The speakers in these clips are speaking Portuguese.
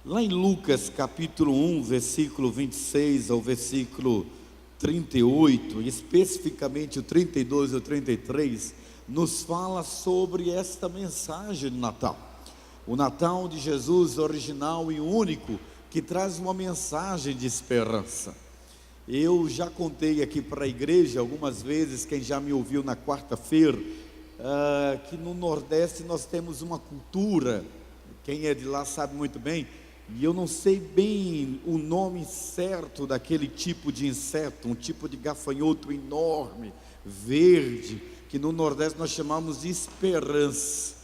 Lá em Lucas capítulo 1, versículo 26 ao versículo 38, especificamente o 32 e o 33, nos fala sobre esta mensagem de Natal. O Natal de Jesus original e único, que traz uma mensagem de esperança. Eu já contei aqui para a igreja algumas vezes, quem já me ouviu na quarta-feira, que no Nordeste nós temos uma cultura, quem é de lá sabe muito bem, e eu não sei bem o nome certo daquele tipo de inseto, um tipo de gafanhoto enorme, verde, que no Nordeste nós chamamos de esperança.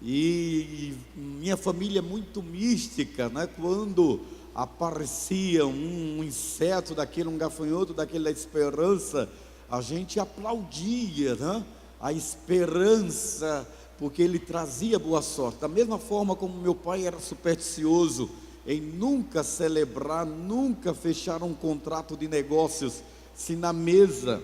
E minha família é muito mística, né? Quando aparecia um inseto daquele, um gafanhoto daquele da esperança, a gente aplaudia, né? A esperança, porque ele trazia boa sorte. Da mesma forma como meu pai era supersticioso em nunca celebrar, nunca fechar um contrato de negócios, se na mesa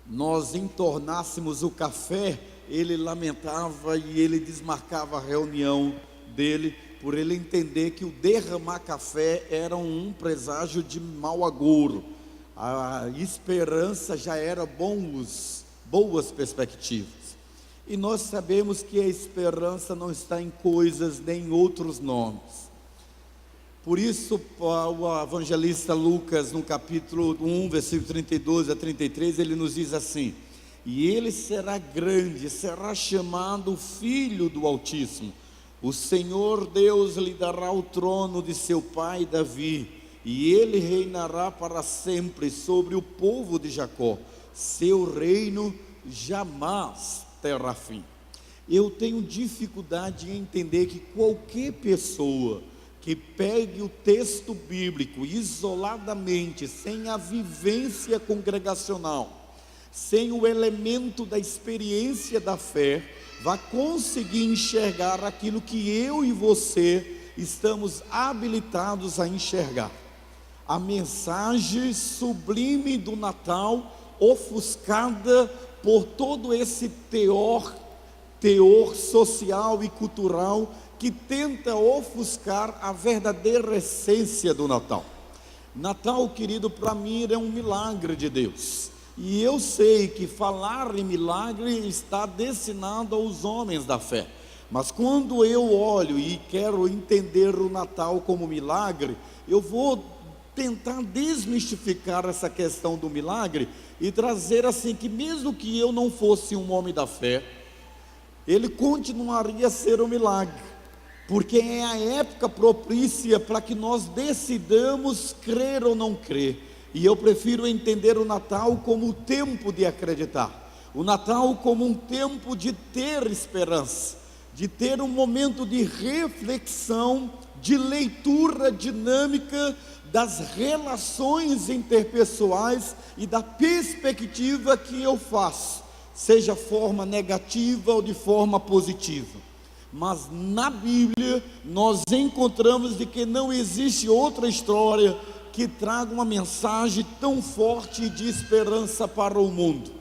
nós entornássemos o café, ele lamentava e ele desmarcava a reunião dele, por ele entender que o derramar café era um presságio de mau agouro. A esperança já era boas perspectivas. E nós sabemos que a esperança não está em coisas nem em outros nomes. Por isso, o evangelista Lucas, no capítulo 1, versículo 32 a 33, ele nos diz assim: e ele será grande, será chamado Filho do Altíssimo. O Senhor Deus lhe dará o trono de seu pai Davi, e ele reinará para sempre sobre o povo de Jacó. Seu reino jamais terá fim. Eu tenho dificuldade em entender que qualquer pessoa que pegue o texto bíblico isoladamente, sem a vivência congregacional, sem o elemento da experiência da fé, vai conseguir enxergar aquilo que eu e você estamos habilitados a enxergar. A mensagem sublime do Natal, ofuscada por todo esse teor social e cultural que tenta ofuscar a verdadeira essência do Natal. Natal, querido, para mim é um milagre de Deus. E eu sei que falar em milagre está destinado aos homens da fé. Mas quando eu olho e quero entender o Natal como milagre, eu vou tentar desmistificar essa questão do milagre e trazer assim que mesmo que eu não fosse um homem da fé, ele continuaria a ser um milagre, porque é a época propícia para que nós decidamos crer ou não crer. E eu prefiro entender o Natal como o tempo de acreditar, o Natal como um tempo de ter esperança, de ter um momento de reflexão, de leitura dinâmica das relações interpessoais e da perspectiva que eu faço, seja forma negativa ou de forma positiva. Mas na Bíblia nós encontramos de que não existe outra história que traga uma mensagem tão forte de esperança para o mundo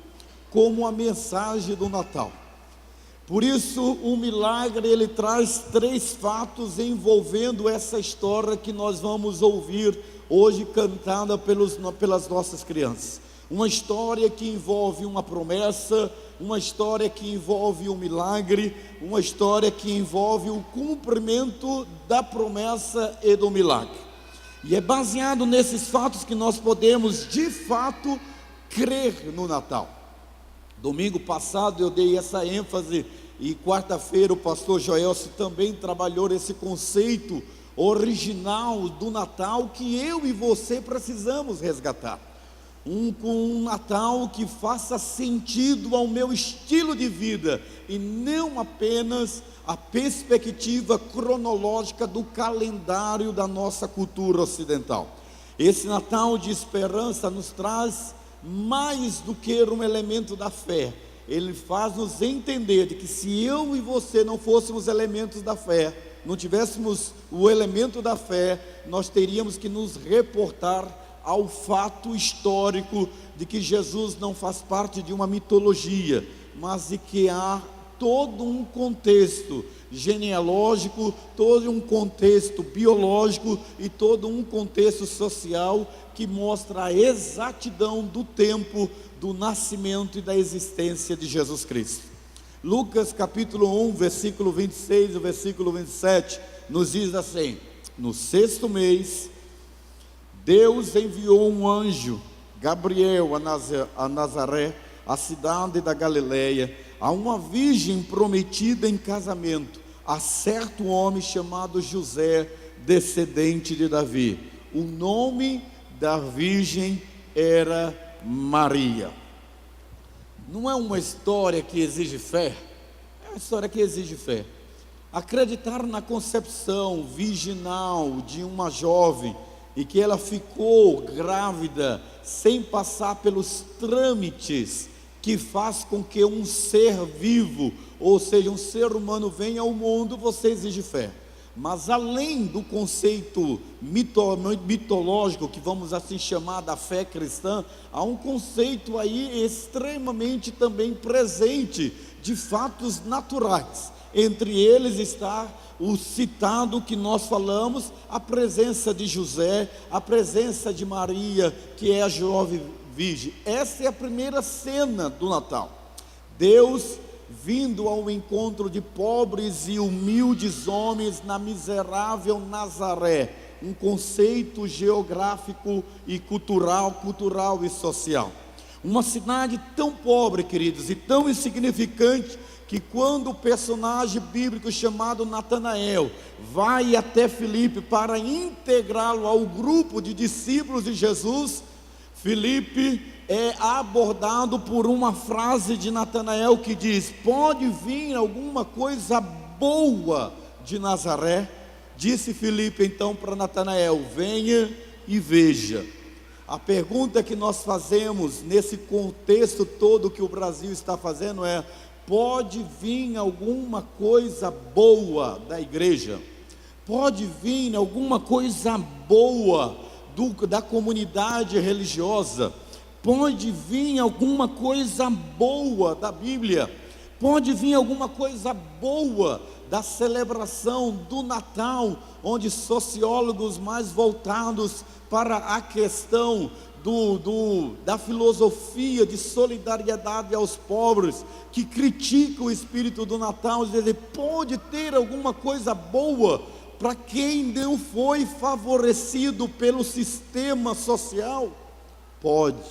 como a mensagem do Natal. Por isso, o milagre, ele traz 3 fatos envolvendo essa história que nós vamos ouvir hoje cantada pelas nossas crianças. Uma história que envolve uma promessa, uma história que envolve um milagre, uma história que envolve o cumprimento da promessa e do milagre. E é baseado nesses fatos que nós podemos, de fato, crer no Natal. Domingo passado eu dei essa ênfase e quarta-feira o pastor Joelso também trabalhou esse conceito original do Natal que eu e você precisamos resgatar. Um Natal que faça sentido ao meu estilo de vida e não apenas a perspectiva cronológica do calendário da nossa cultura ocidental. Esse Natal de esperança nos traz mais do que um elemento da fé. Ele faz nos entender de que se eu e você não fôssemos elementos da fé, não tivéssemos o elemento da fé, nós teríamos que nos reportar ao fato histórico de que Jesus não faz parte de uma mitologia, mas de que há todo um contexto genealógico, todo um contexto biológico e todo um contexto social que mostra a exatidão do tempo do nascimento e da existência de Jesus Cristo. Lucas capítulo 1, versículo 26 e versículo 27 nos diz assim: no 6º mês, Deus enviou um anjo, Gabriel, a Nazaré, a cidade da Galileia, a uma virgem prometida em casamento, a certo homem chamado José, descendente de Davi. O nome da virgem era Maria. Não é uma história que exige fé? É uma história que exige fé. Acreditar na concepção virginal de uma jovem e que ela ficou grávida sem passar pelos trâmites que faz com que um ser vivo, ou seja, um ser humano venha ao mundo, você exige fé. Mas além do conceito mitológico, que vamos assim chamar da fé cristã, há um conceito aí extremamente também presente, de fatos naturais. Entre eles está o citado que nós falamos, a presença de José, a presença de Maria, que é a jovem virgem. Essa é a primeira cena do Natal. Deus vindo ao encontro de pobres e humildes homens na miserável Nazaré, um conceito geográfico e cultural e social. Uma cidade tão pobre, queridos, e tão insignificante, que quando o personagem bíblico chamado Natanael vai até Filipe para integrá-lo ao grupo de discípulos de Jesus, Filipe é abordado por uma frase de Natanael que diz: pode vir alguma coisa boa de Nazaré? Disse Filipe então para Natanael: venha e veja. A pergunta que nós fazemos nesse contexto todo que o Brasil está fazendo é: pode vir alguma coisa boa da igreja? Pode vir alguma coisa boa da comunidade religiosa? Pode vir alguma coisa boa da Bíblia? Pode vir alguma coisa boa da celebração do Natal, onde sociólogos mais voltados para a questão da filosofia de solidariedade aos pobres, que critica o espírito do Natal, dizem: pode ter alguma coisa boa para quem não foi favorecido pelo sistema social? Pode,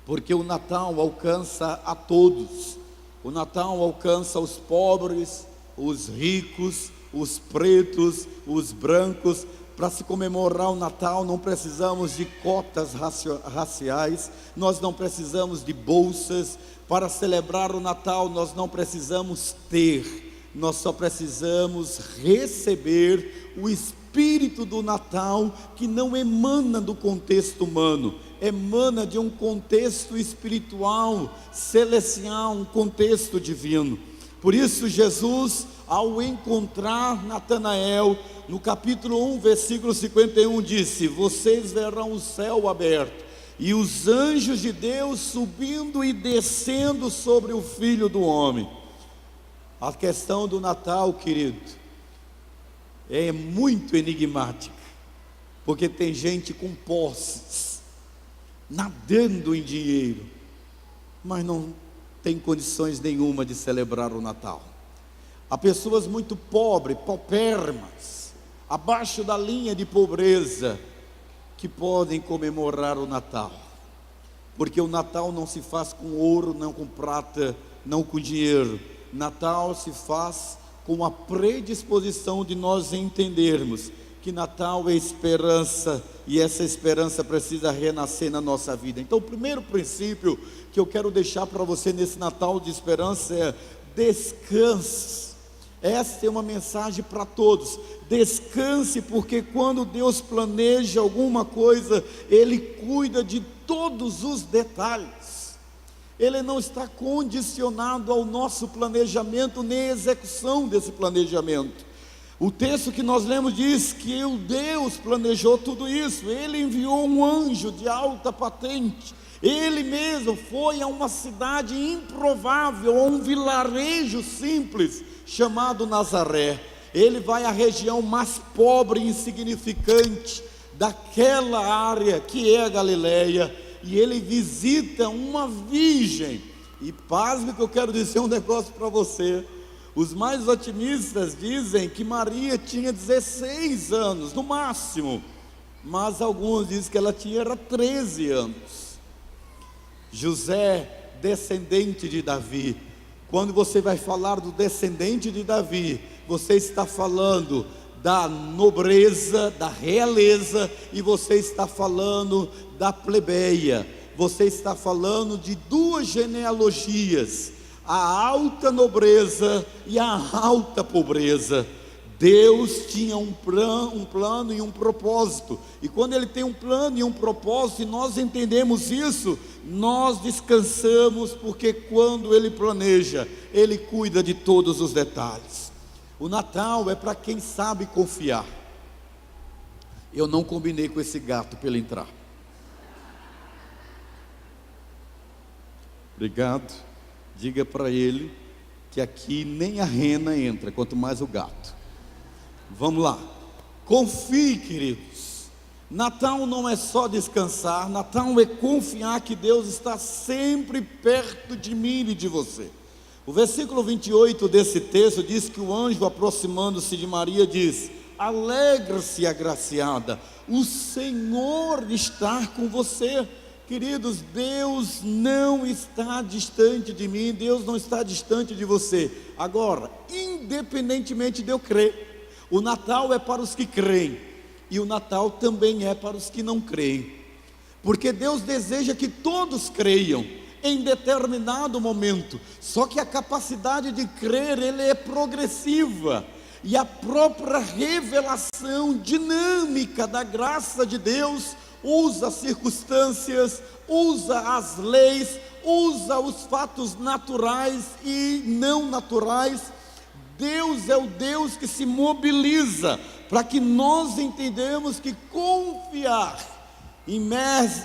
porque o Natal alcança a todos. O Natal alcança os pobres, os ricos, os pretos, os brancos. Para se comemorar o Natal não precisamos de cotas raciais, nós não precisamos de bolsas. Para celebrar o Natal nós não precisamos ter, nós só precisamos receber o espírito do Natal, que não emana do contexto humano, emana de um contexto espiritual, celestial, um contexto divino. Por isso Jesus, ao encontrar Natanael, no capítulo 1, versículo 51, disse: vocês verão o céu aberto e os anjos de Deus subindo e descendo sobre o Filho do Homem. A questão do Natal, querido, é muito enigmática, porque tem gente com posses, nadando em dinheiro, mas não tem condições nenhuma de celebrar o Natal. Há pessoas muito pobres, paupérrimas, abaixo da linha de pobreza, que podem comemorar o Natal, porque o Natal não se faz com ouro, não com prata, não com dinheiro. Natal se faz com a predisposição de nós entendermos que Natal é esperança, e essa esperança precisa renascer na nossa vida. Então o primeiro princípio que eu quero deixar para você nesse Natal de esperança é: descanse. Essa é uma mensagem para todos. Descanse, porque quando Deus planeja alguma coisa, Ele cuida de todos os detalhes. Ele não está condicionado ao nosso planejamento, nem à execução desse planejamento. O texto que nós lemos diz que o Deus planejou tudo isso. Ele enviou um anjo de alta patente. Ele mesmo foi a uma cidade improvável, a um vilarejo simples chamado Nazaré. Ele vai à região mais pobre e insignificante daquela área que é a Galileia, e ele visita uma virgem. E pasme que eu quero dizer um negócio para você. Os mais otimistas dizem que Maria tinha 16 anos no máximo, mas alguns dizem que ela tinha era 13 anos. José, descendente de Davi. Quando você vai falar do descendente de Davi, você está falando da nobreza, da realeza, e você está falando da plebeia. Você está falando de duas genealogias, a alta nobreza e a alta pobreza. Deus tinha um plano e um propósito, e quando Ele tem um plano e um propósito, e nós entendemos isso, nós descansamos, porque quando Ele planeja, Ele cuida de todos os detalhes. O Natal é para quem sabe confiar. Eu não combinei com esse gato para ele entrar. Obrigado. Diga para ele que aqui nem a rena entra, quanto mais o gato. Vamos lá, confie, queridos. Natal não é só descansar, Natal é confiar que Deus está sempre perto de mim e de você. O versículo 28 desse texto diz que o anjo, aproximando-se de Maria, diz: alegra-se, agraciada, o Senhor está com você. Queridos, Deus não está distante de mim, Deus não está distante de você. Agora, independentemente de eu crer, o Natal é para os que creem, e o Natal também é para os que não creem, porque Deus deseja que todos creiam em determinado momento, só que a capacidade de crer, ele é progressiva, e a própria revelação dinâmica da graça de Deus usa as circunstâncias, usa as leis, usa os fatos naturais e não naturais. Deus é o Deus que se mobiliza para que nós entendamos que confiar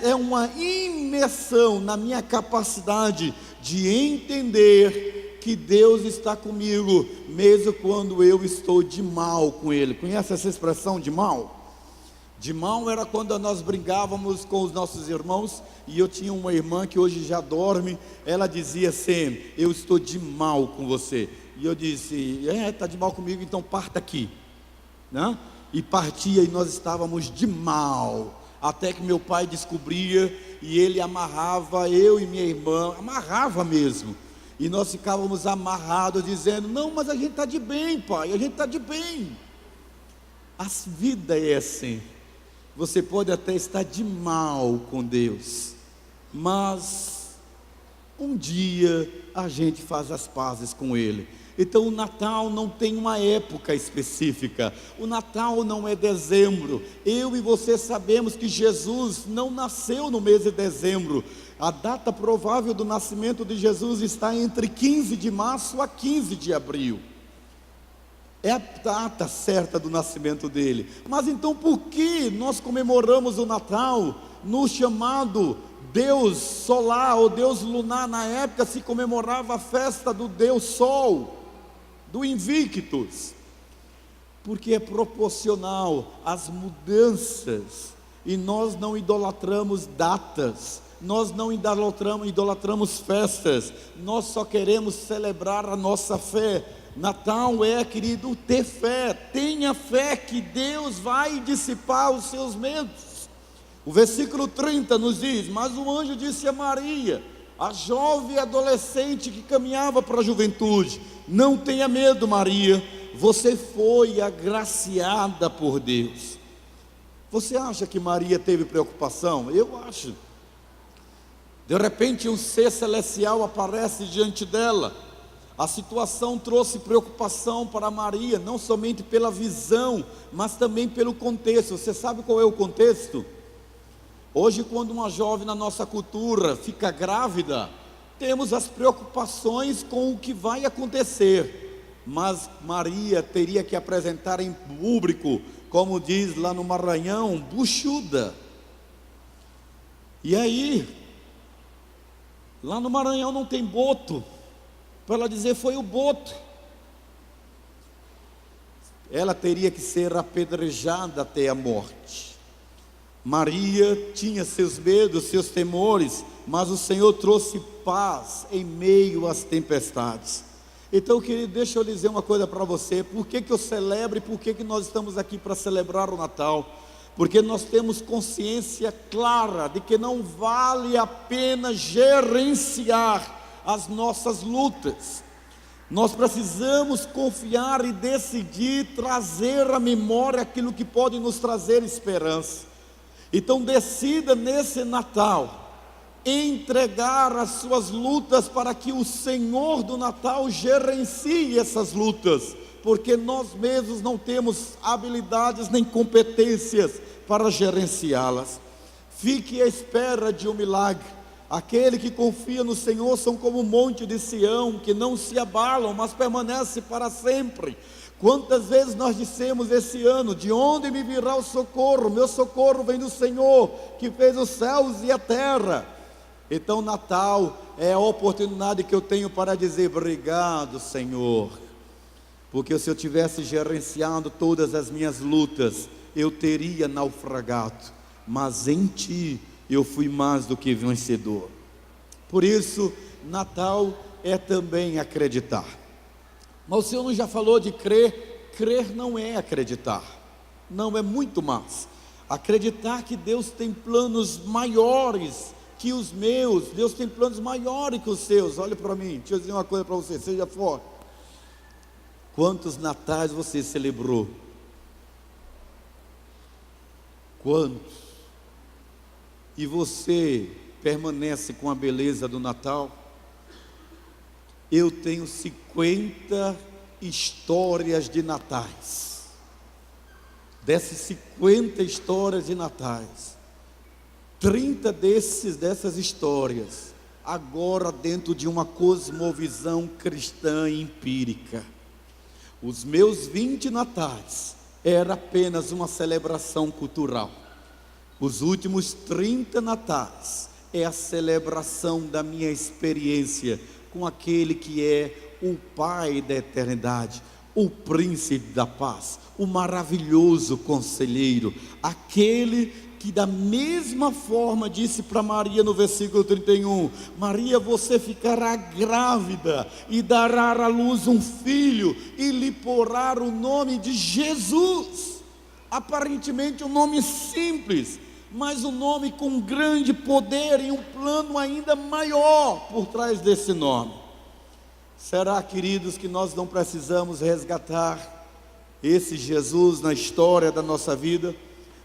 é uma imersão na minha capacidade de entender que Deus está comigo, mesmo quando eu estou de mal com Ele. Conhece essa expressão de mal? De mal era quando nós brincávamos com os nossos irmãos, e eu tinha uma irmã que hoje já dorme. Ela dizia assim: eu estou de mal com você. E eu disse: está de mal comigo, então parta aqui, né? E partia, e nós estávamos de mal, até que meu pai descobria, e ele amarrava eu e minha irmã, amarrava mesmo, e nós ficávamos amarrados, dizendo: não, mas a gente está de bem, pai, a gente está de bem. A vida é assim. Você pode até estar de mal com Deus, mas um dia a gente faz as pazes com Ele. Então o Natal não tem uma época específica, o Natal não é dezembro. Eu e você sabemos que Jesus não nasceu no mês de dezembro. A data provável do nascimento de Jesus está entre 15 de março a 15 de abril. É a data certa do nascimento dele. Mas então por que nós comemoramos o Natal no chamado Deus solar ou Deus lunar? Na época se comemorava a festa do Deus Sol, do Invictus, porque é proporcional às mudanças, e nós não idolatramos datas, nós não idolatramos festas, nós só queremos celebrar a nossa fé. Natal é, querido, ter fé. Tenha fé que Deus vai dissipar os seus medos. O versículo 30 nos diz: mas o anjo disse a Maria, a jovem adolescente que caminhava para a juventude: não tenha medo, Maria, você foi agraciada por Deus. Você acha que Maria teve preocupação? Eu acho. De repente um ser celestial aparece diante dela. A situação trouxe preocupação para Maria, não somente pela visão, mas também pelo contexto. Você sabe qual é o contexto? Hoje, quando uma jovem na nossa cultura fica grávida, temos as preocupações com o que vai acontecer, mas Maria teria que apresentar em público, como diz lá no Maranhão, buchuda. E aí, Lá no Maranhão não tem boto, para ela dizer foi o boto. Ela teria que ser apedrejada até a morte. Maria tinha seus medos, seus temores, mas o Senhor trouxe paz em meio às tempestades. Então, querido, deixa eu dizer uma coisa para você. Por que eu celebro e por que nós estamos aqui para celebrar o Natal? Porque nós temos consciência clara de que não vale a pena gerenciar as nossas lutas. Nós precisamos confiar e decidir trazer à memória aquilo que pode nos trazer esperança. Então decida nesse Natal entregar as suas lutas para que o Senhor do Natal gerencie essas lutas, porque nós mesmos não temos habilidades nem competências para gerenciá-las. Fique à espera de um milagre. Aquele que confia no Senhor são como o monte de Sião, que não se abalam, mas permanece para sempre. Quantas vezes nós dissemos esse ano: de onde me virá o socorro? Meu socorro vem do Senhor, que fez os céus e a terra. Então Natal é a oportunidade que eu tenho para dizer: obrigado, Senhor, porque se eu tivesse gerenciado todas as minhas lutas, eu teria naufragado, mas em Ti eu fui mais do que vencedor. Por isso, Natal é também acreditar. Mas o Senhor não já falou de crer? Crer não é acreditar, não, é muito mais. Acreditar que Deus tem planos maiores que os meus, Deus tem planos maiores que os seus. Olha para mim, deixa eu dizer uma coisa para você, seja forte. Quantos natais você celebrou? Quantos? E você permanece com a beleza do Natal? Eu tenho 50 histórias de natais. Dessas 50 histórias de natais, 30 dessas histórias, agora dentro de uma cosmovisão cristã empírica. Os meus 20 natais era apenas uma celebração cultural. Os últimos 30 natais é a celebração da minha experiência com aquele que é o Pai da eternidade, o Príncipe da paz, o maravilhoso conselheiro, aquele que da mesma forma disse para Maria no versículo 31, Maria, você ficará grávida e dará à luz um filho e lhe porá o nome de Jesus. Aparentemente um nome simples, mas um nome com grande poder e um plano ainda maior por trás desse nome. Será, queridos, que nós não precisamos resgatar esse Jesus na história da nossa vida?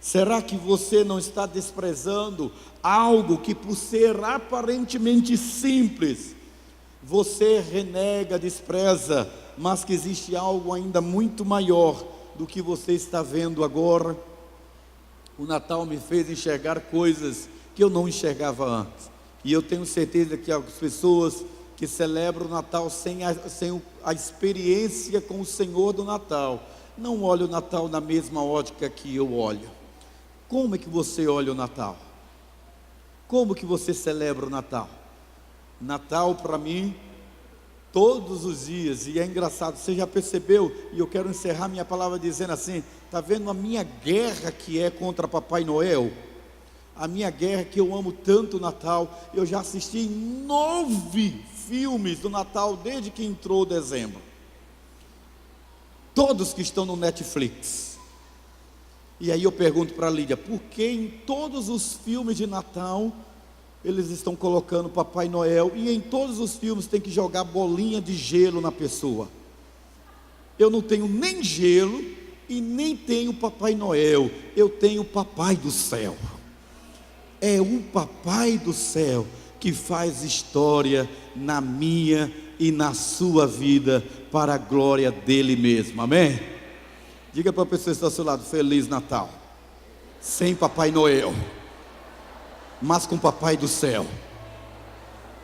Será que você não está desprezando algo que, por ser aparentemente simples, você renega, despreza, mas que existe algo ainda muito maior do que você está vendo agora? O Natal me fez enxergar coisas que eu não enxergava antes, e eu tenho certeza que as pessoas que celebram o Natal sem a experiência com o Senhor do Natal, não olham o Natal na mesma ótica que eu olho. Como é que você olha o Natal? Como que você celebra o Natal? Natal para mim, todos os dias, e é engraçado, você já percebeu, e eu quero encerrar minha palavra dizendo assim, está vendo a minha guerra que é contra Papai Noel? A minha guerra que eu amo tanto o Natal, eu já assisti 9 filmes do Natal desde que entrou dezembro, todos que estão no Netflix. E aí eu pergunto para a Lídia, por que em todos os filmes de Natal eles estão colocando Papai Noel, e em todos os filmes tem que jogar bolinha de gelo na pessoa? Eu não tenho nem gelo e nem tenho Papai Noel, eu tenho o Papai do Céu. É o Papai do Céu que faz história na minha e na sua vida, para a glória dele mesmo, amém? Diga para a pessoa que está ao seu lado, Feliz Natal, sem Papai Noel, mas com Papai do Céu,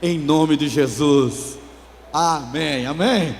em nome de Jesus, amém, amém.